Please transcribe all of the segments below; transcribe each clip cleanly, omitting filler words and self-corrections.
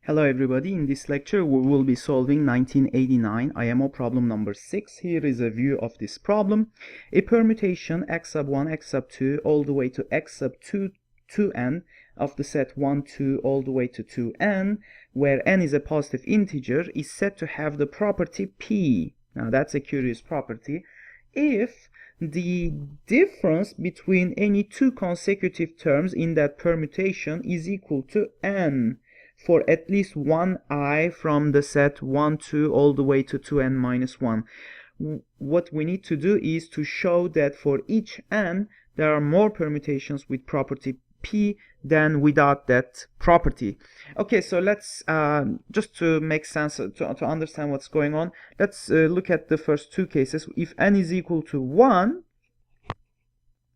Hello everybody, in this lecture we will be solving 1989 IMO problem number 6. Here is a view of this problem. A permutation x sub 1, x sub 2 all the way to x sub 2, 2n of the set 1, 2 all the way to 2n, where n is a positive integer, is said to have the property p. Now that's a curious property. If the difference between any two consecutive terms in that permutation is equal to n for at least one I from the set 1, 2 all the way to 2n minus 1. What we need to do is to show that for each n there are more permutations with property p than without that property. Okay, so let's just to make sense, to understand what's going on, let's look at the first two cases. If n is equal to 1,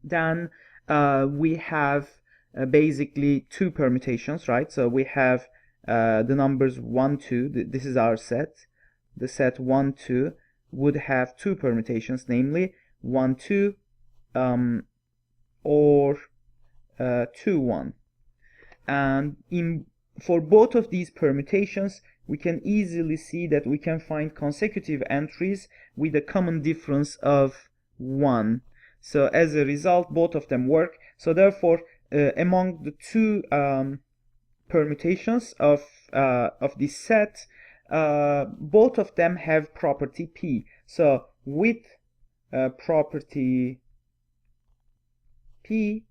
then we have basically two permutations, right? So we have the numbers 1, 2, this is our set. The set 1, 2 would have two permutations, namely 1, 2 or 2, 1. And for both of these permutations, we can easily see that we can find consecutive entries with a common difference of 1. So as a result, both of them work. So therefore, among the two permutations of this set, both of them have property p. So with property p,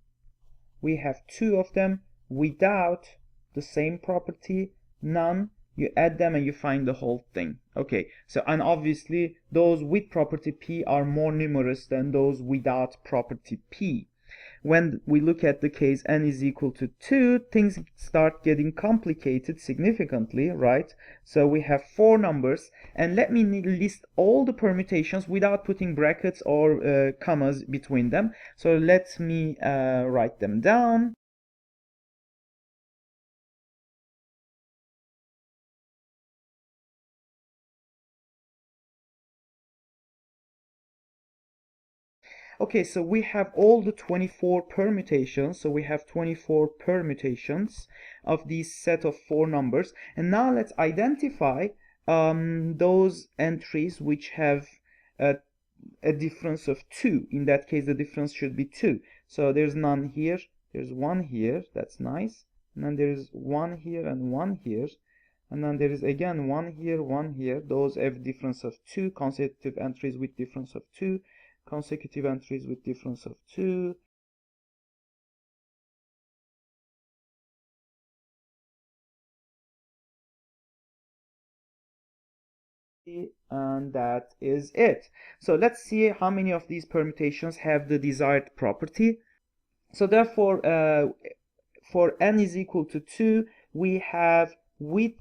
we have two of them. Without the same property, none. You add them and you find the whole thing. Okay, so and obviously those with property p are more numerous than those without property p. When we look at the case n is equal to 2, things start getting complicated significantly, right? So we have four numbers, and let me list all the permutations without putting brackets or commas between them. So let me write them down. Okay, so we have all the 24 permutations. So we have 24 permutations of this set of four numbers. And now let's identify those entries which have a difference of 2. In that case, the difference should be 2. So there's none here. There's one here. That's nice. And then there is one here and one here. And then there is again one here, one here. Those have difference of 2. Consecutive entries with difference of 2. Consecutive entries with difference of 2. And that is it. So let's see how many of these permutations have the desired property. So therefore, for n is equal to 2, we have with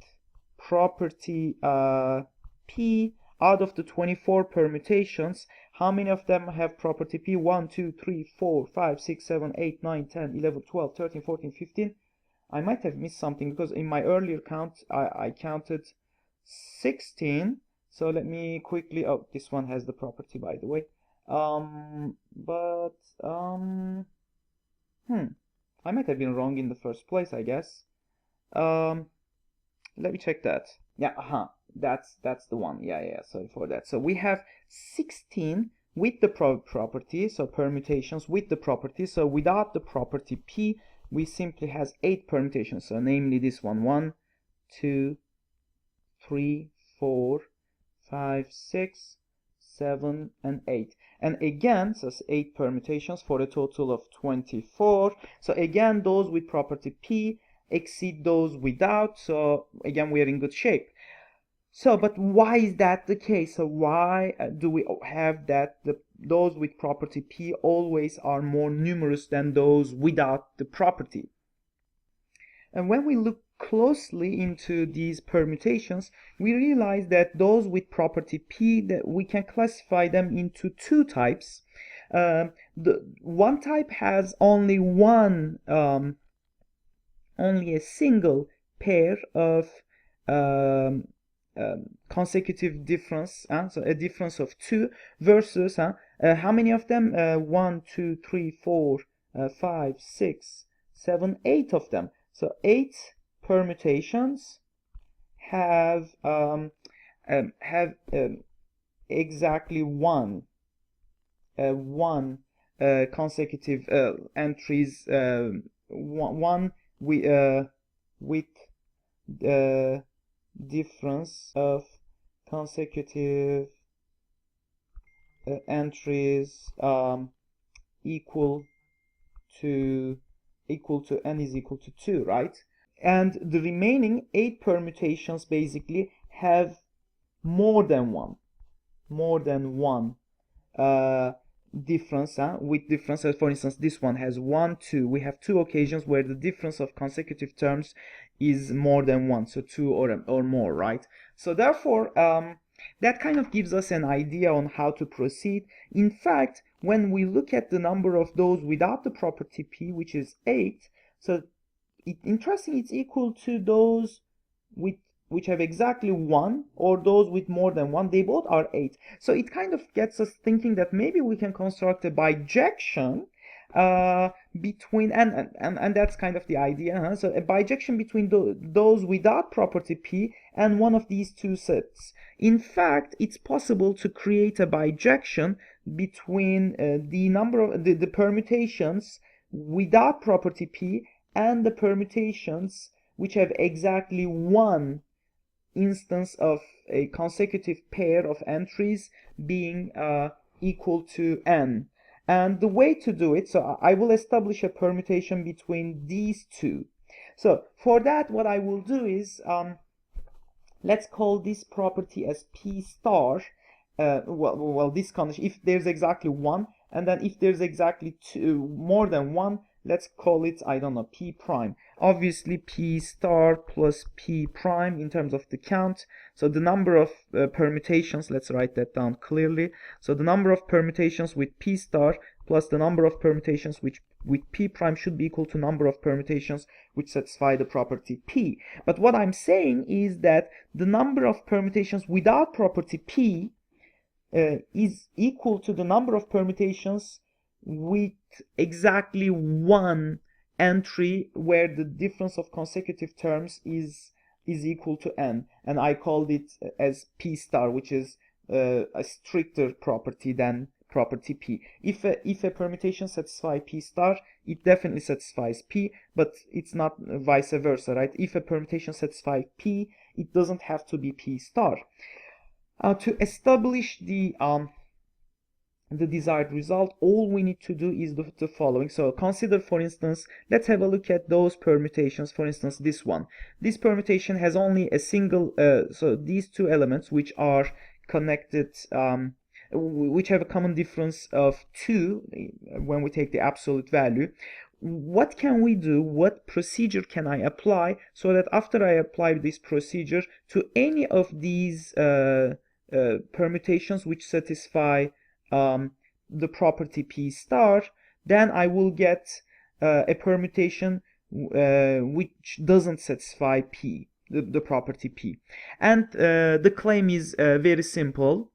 property p, out of the 24 permutations, how many of them have property p? 1, 2, 3, 4, 5, 6, 7, 8, 9, 10, 11, 12, 13, 14, 15. I might have missed something because in my earlier count I counted 16. So let me quickly, oh, this one has the property, by the way. I might have been wrong in the first place, I guess. Let me check that. Yeah, that's the one. Yeah, sorry for that. So we have 16 with the property, so permutations with the property. So without the property p, we simply has 8 permutations. So namely this one: 1, 2, 3, 4, 5, 6, 7, and 8. And again, so 8 permutations for a total of 24. So again, those with property p exceed those without. So again, we are in good shape. So, but why is that the case? So why do we have that those with property p always are more numerous than those without the property? And when we look closely into these permutations, we realize that those with property p, that we can classify them into two types. The one type has only only a single pair of consecutive difference, so a difference of 2, versus how many of them? 1, 2, 3, 4, 5, 6, 7, 8 of them. So 8 permutations have exactly one consecutive entries, one with the difference of consecutive entries equal to n is equal to 2, right? And the remaining 8 permutations basically have more than one difference, with differences. For instance, this one has 1, 2. We have 2 occasions where the difference of consecutive terms is more than 1, so 2 or more, right? So therefore, that kind of gives us an idea on how to proceed. In fact, when we look at the number of those without the property P, which is 8, so interesting, it's equal to those which have exactly 1, or those with more than 1. They both are 8. So it kind of gets us thinking that maybe we can construct a bijection between, and that's kind of the idea, huh? So a bijection between those without property P and one of these two sets. In fact, it's possible to create a bijection between the number of the permutations without property P and the permutations which have exactly one instance of a consecutive pair of entries being equal to n. And the way to do it, so I will establish a permutation between these two. So for that, what I will do is, let's call this property as P star. This condition, if there's exactly one, and then if there's exactly two, more than one, let's call it, I don't know, P prime. Obviously, P star plus P prime in terms of the count. So the number of permutations, let's write that down clearly. So the number of permutations with P star plus the number of permutations with P prime should be equal to number of permutations which satisfy the property P. But what I'm saying is that the number of permutations without property P is equal to the number of permutations with exactly one entry where the difference of consecutive terms is equal to n, and I called it as P star, which is a stricter property than property P. If a permutation satisfies P star, it definitely satisfies P, but it's not vice versa, right? If a permutation satisfies P, it doesn't have to be P star. To establish the desired result, all we need to do is the following. So consider, for instance, let's have a look at those permutations. For instance, this one. This permutation has only a single, so these two elements which are connected, which have a common difference of 2 when we take the absolute value. What can we do? What procedure can I apply so that after I apply this procedure to any of these permutations which satisfy the property P star, then I will get a permutation which doesn't satisfy P, the property P. And the claim is very simple.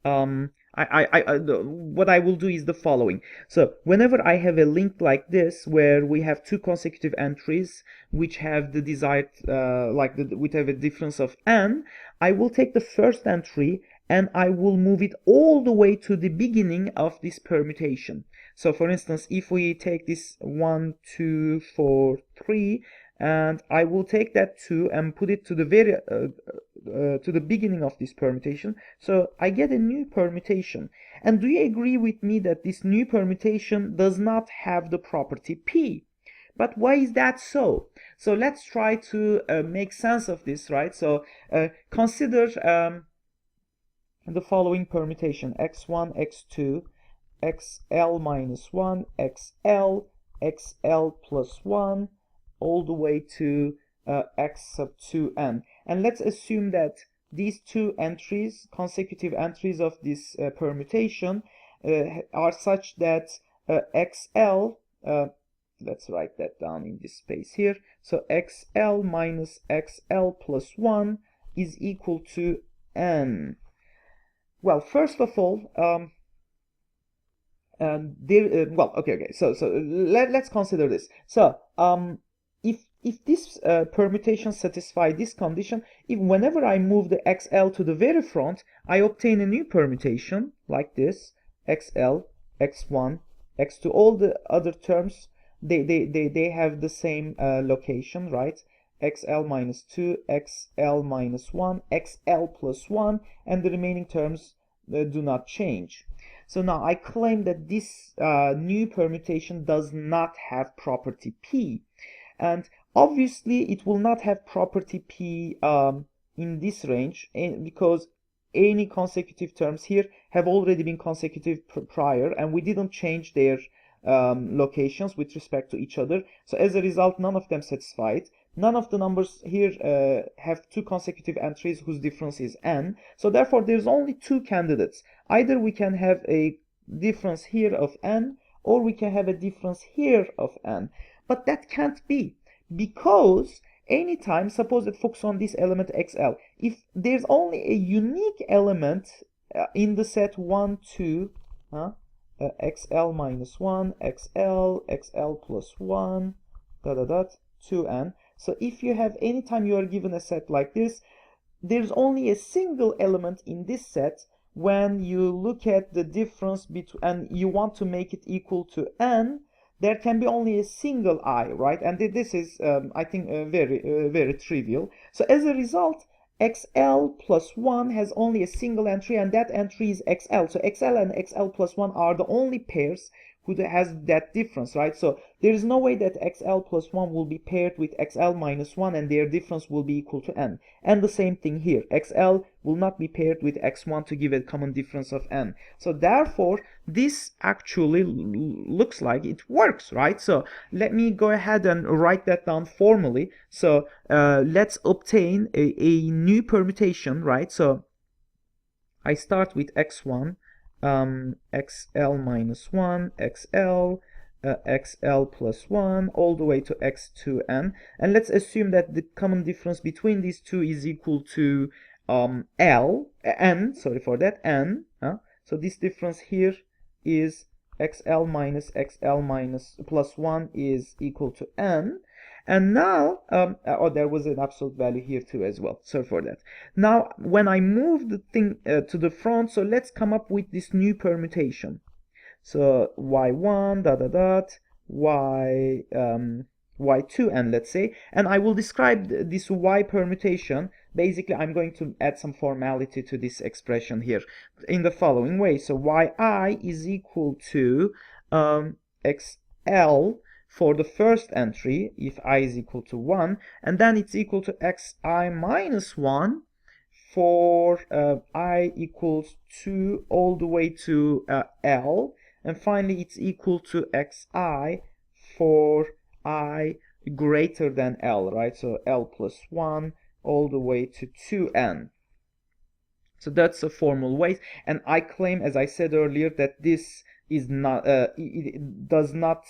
What I will do is the following. So whenever I have a link like this where we have two consecutive entries which have the desired which have a difference of n, I will take the first entry and I will move it all the way to the beginning of this permutation. So for instance, if we take this 1, 2, 4, 3, and I will take that 2 and put it to the very to the beginning of this permutation, so I get a new permutation. And do you agree with me that this new permutation does not have the property P? But why is that so? So let's try to make sense of this, right? So consider the following permutation: x1, x2, xl minus 1, xl, xl plus 1, all the way to x sub 2n. And let's assume that these two entries, consecutive entries of this permutation, are such that xl, let's write that down in this space here. So xl minus xl plus 1 is equal to n. Well, first of all, let's consider this. So, if if this permutation satisfies this condition, if whenever I move the XL to the very front, I obtain a new permutation like this: XL, X1, X2. All the other terms, they have the same location, right? XL minus 2, XL minus 1, XL plus 1, and the remaining terms do not change. So now I claim that this new permutation does not have property P. And obviously it will not have property P in this range, because any consecutive terms here have already been consecutive prior, and we didn't change their locations with respect to each other. So as a result, none of them satisfy it. None of the numbers here have two consecutive entries whose difference is n. So therefore, there's only two candidates. Either we can have a difference here of n, or we can have a difference here of n. But that can't be, because anytime, suppose that focus on this element XL, if there's only a unique element in the set 1, 2, XL minus 1, XL, XL plus 1, 2n. So if you have, anytime you are given a set like this, there's only a single element in this set. When you look at the difference between, and you want to make it equal to n, there can be only a single I, right? And this is, I think, very trivial. So as a result, XL plus 1 has only a single entry, and that entry is XL. So XL and XL plus 1 are the only pairs who has that difference, right? So there is no way that XL plus 1 will be paired with XL minus 1 and their difference will be equal to n. And the same thing here. XL will not be paired with X1 to give a common difference of n. So therefore, this actually looks like it works, right? So let me go ahead and write that down formally. So let's obtain a new permutation, right? So I start with X1. XL minus 1, XL, XL plus 1, all the way to X2n. And let's assume that the common difference between these two is equal to n. So this difference here is XL minus XL minus plus 1 is equal to n. And now, there was an absolute value here too as well. Sorry for that. Now, when I move the thing to the front, so let's come up with this new permutation. So y1 y2n, let's say, and I will describe this y permutation. Basically, I'm going to add some formality to this expression here in the following way. So yi is equal to xl for the first entry, if I is equal to 1, and then it's equal to xi minus 1 for I equals 2 all the way to L, and finally it's equal to xi for I greater than L, right? So L plus 1 all the way to 2n. So that's a formal way, and I claim, as I said earlier, that this is not, it does not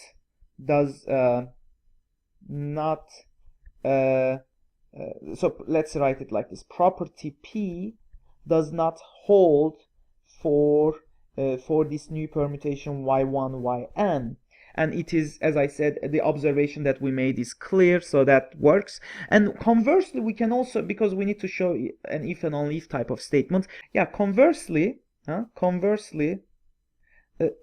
so let's write it like this: property P does not hold for this new permutation y1 yn, and it is, as I said, the observation that we made is clear, so that works. And conversely, we can also, because we need to show an if and only if type of statement, conversely,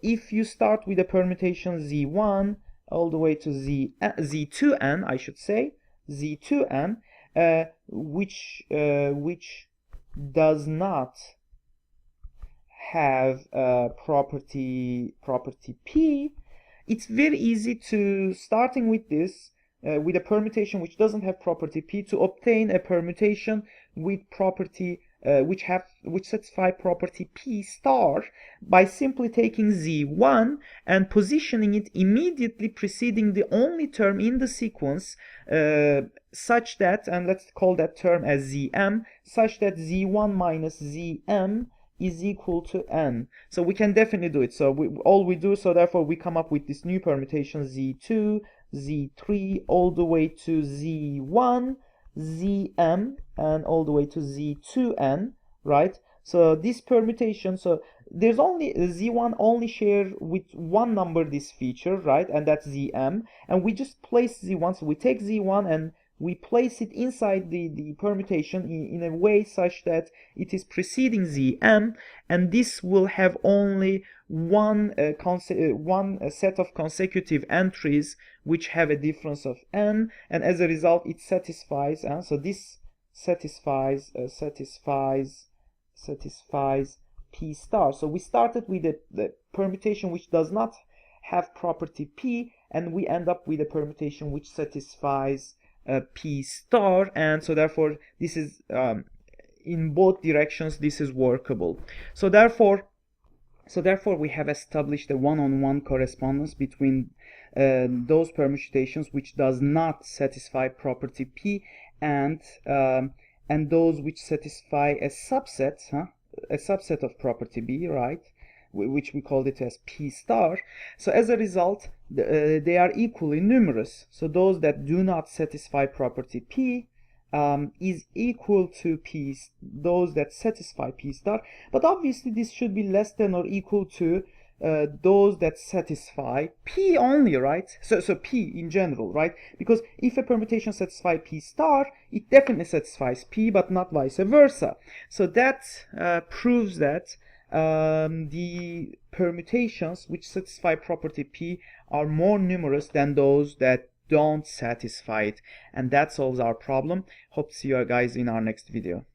if you start with a permutation z1 all the way to z2n, I should say, z2n, which does not have property P, it's very easy to, starting with this, with a permutation which doesn't have property P, to obtain a permutation with property which satisfy property P star by simply taking z1 and positioning it immediately preceding the only term in the sequence, such that, and let's call that term as zm, such that z1 minus zm is equal to n. So we can definitely do it. So so therefore we come up with this new permutation z2, z3, all the way to z1, zm, and all the way to z2n, right? So this permutation, so there's only z1 only share with one number this feature, right? And that's zm, and we just place z1. So we take z1 and we place it inside the permutation in a way such that it is preceding zm, and this will have only one set of consecutive entries which have a difference of n, and as a result it satisfies, so this satisfies p star. So we started with the permutation which does not have property p, and we end up with a permutation which satisfies p star, and so therefore this is in both directions this is workable. So therefore we have established a one-on-one correspondence between those permutations which does not satisfy property p and those which satisfy a subset of property b, right, which we called it as p star. So as a result, they are equally numerous. So those that do not satisfy property p is equal to p, those that satisfy p star, but obviously this should be less than or equal to those that satisfy p only, right? So p in general, right? Because if a permutation satisfies p star, it definitely satisfies p, but not vice versa. So that proves that the permutations which satisfy property p are more numerous than those that don't satisfy it, and that solves our problem. Hope to see you guys in our next video.